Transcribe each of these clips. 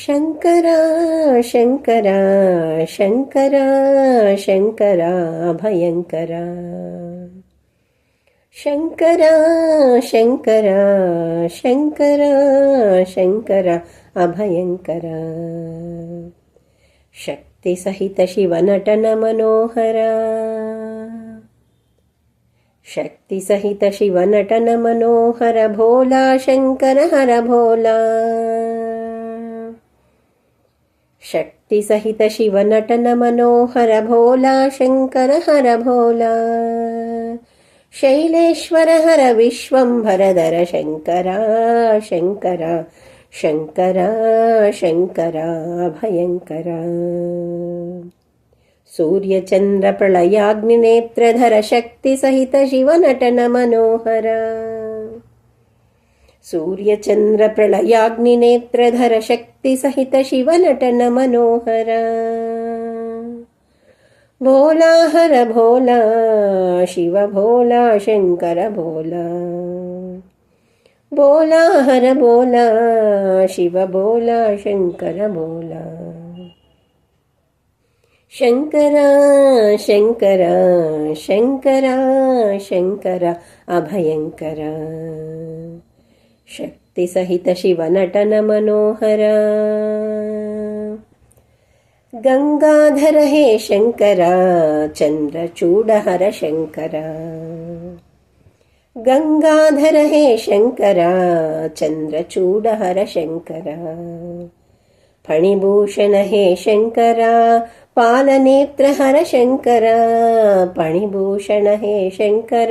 ಶಂಕರ ಶಂಕರ ಶಂಕರ ಶಂಕರ ಭಯಂಕರ. ಶಂಕರ ಶಂಕರ ಶಂಕರ ಶಂಕರ ಅಭಯಂಕರ. ಶಕ್ತಿ ಸಹಿತ ಶಿವನಟನ ಮನೋಹರ. ಶಕ್ತಿ ಸಹಿತ ಶಿವನಟನ ಮನೋಹರ ಭೋಲಾ ಶಂಕರ ಹರ ಭೋಲಾ. ಶಕ್ತಿ ಸಹಿತ ಶಿವನಟನ ಮನೋಹರ ಭೋಲಾ ಶಂಕರ ಹರ ಭೋಲಾ. ಶೈಲೇಶ್ವರ ಹರ ವಿಶ್ವಂಭರಧರ ಶಂಕರ ಶಂಕರ ಶಂಕರ ಶಂಕರ ಭಯಂಕರ. ಸೂರ್ಯಚಂದ್ರ ಪ್ರಳಯಾಗ್ನಿನೇತ್ರಧರ ಶಕ್ತಿ ಸಹಿತ ಶಿವನಟನ ಮನೋಹರ. ಸೂರ್ಯಚಂದ್ರ ಪ್ರಳಯಾಗ್ನಿನೇತ್ರಧರ ಶಕ್ತಿ ಸಹಿತ ಶಿವನಟನ ಮನೋಹರ. ಭೋಲಾ ಹರ ಭೋಲಾ ಶಿವ ಭೋಲಾ ಶಂಕರ ಭೋಲಾ. ಭೋಲಾ ಹರ ಭೋಲಾ ಶಿವ ಭೋಲಾ ಶಂಕರ ಭೋಲಾ. ಶಂಕರ ಶಂಕರ ಶಂಕರ ಶಂಕರ ಅಭಯಂಕರ. ಶಕ್ತಿ ಸಹಿತ ಶಿವನಟನ ಮನೋಹರ. ಗಂಗಾಧರ ಹೇ ಶಂಕರ ಚಂದ್ರಚೂಡಹರ ಶಂಕರ. ಗಂಗಾಧರ ಹೇ ಶಂಕರ ಚಂದ್ರಚೂಡಹರ ಶಂಕರ. ಫಣಿಭೂಷಣ ಹೇ ಶಂಕರ ಪಾಲನೇತ್ರ ಹರ ಶಂಕರ. ಫಣಿಭೂಷಣ ಹೇ ಶಂಕರ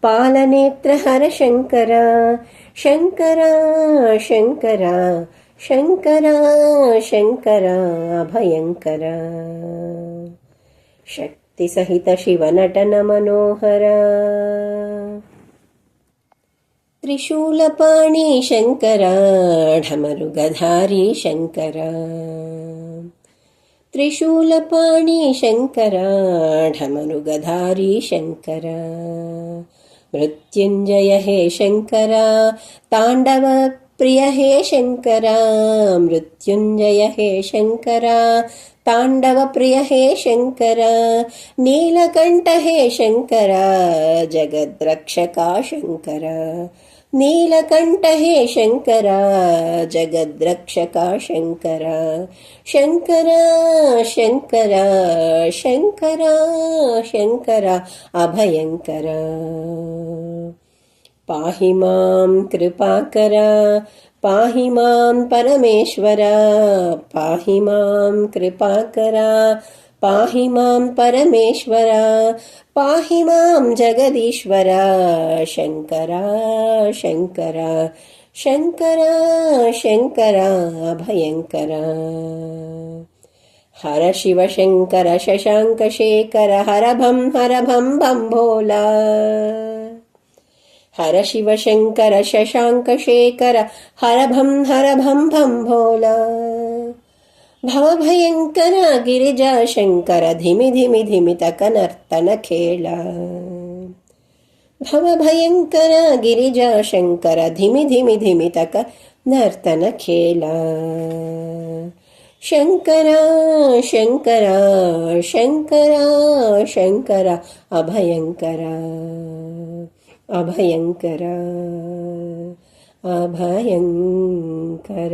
ಪಾಲನೇತ್ರ ಹರ ಶಂಕರ. ಶಂಕರ ಶಂಕರ ಶಂಕರ ಶಂಕರ ಅಭಯಂಕರ. ಶಕ್ತಿ ಸಹಿತ ಶಿವನಟನ ಮನೋಹರ. ತ್ರಿಶೂಲಪಾಣಿ ಶಂಕರ ಢಮರುಗಧಾರಿ ಶಂಕರ. ತ್ರಿಶೂಲಪಾಣಿ ಶಂಕರ ಢಮರುಗಧಾರಿ ಶಂಕರ. ಮೃತ್ಯುಂಜಯ ಹೇ ಶಂಕರ ತಾಂಡವ ಪ್ರಿಯ ಹೇ ಶಂಕರ. ಮೃತ್ಯುಂಜಯ ಹೇ ಶಂಕರ ತಾಂಡವ ಪ್ರಿಯ ಹೇ ಶಂಕರ. ನೀಲಕಂಠ ಹೇ ಶಂಕರ ಜಗದ್ರಕ್ಷಕ ಶಂಕರ. ನೀಲಕಂಠ ಹೇ ಶಂಕರ ಜಗದ್ರಕ್ಷಕ ಶಂಕರ. ಶಂಕರ ಶಂಕರ ಶಂಕರ ಶಂಕರ ಅಭಯಂಕರ. ಪಾಹಿ ಮಾಂ ಕೃಪಾಕರ ಪಾಹಿ ಮಾಂ ಪರಮೇಶ್ವರ. ಪಾಹಿ ಮಾಂ ಕೃಪಾಕರ ಪಾಹಿ ಮಾಂ ಪರಮೇಶ್ವರ. ಪಾಹಿ ಮಾಂ ಜಗದೀಶ್ವರ. ಶಂಕರ ಶಂಕರ ಶಂಕರ ಶಂಕರ ಅಭಯಂಕರ. ಹರ ಶಿವ ಶಂಕರ ಶಶಾಂಕ ಶೇಖರ ಹರ ಭಂ ಭಂ ಭೋಲಾ. ಹರ ಶಿವ ಶಂಕರ ಶಶಾಂಕ ಶೇಖರ ಹರ ಭಂ ಭಂ ಭೋಲಾ. ಭವಭಯಂಕರ ಗಿರಿಜಾ ಶಂಕರ ಧಿಮಿ ಧಿಮಿ ಧಿಮಿತಕ ನರ್ತನ ಖೇಳ. ಭವಭಯಂಕರ ಗಿರಿಜಾ ಶಂಕರ ಧಿಮಿ ಧಿಮಿ ಧಿಮಿತಕ ನರ್ತನ ಖೇಳ. ಶಂಕರ ಶಂಕರ ಶಂಕರ ಶಂಕರ ಅಭಯಂಕರ ಅಭಯಂಕರ ಅಭಯಂಕರ.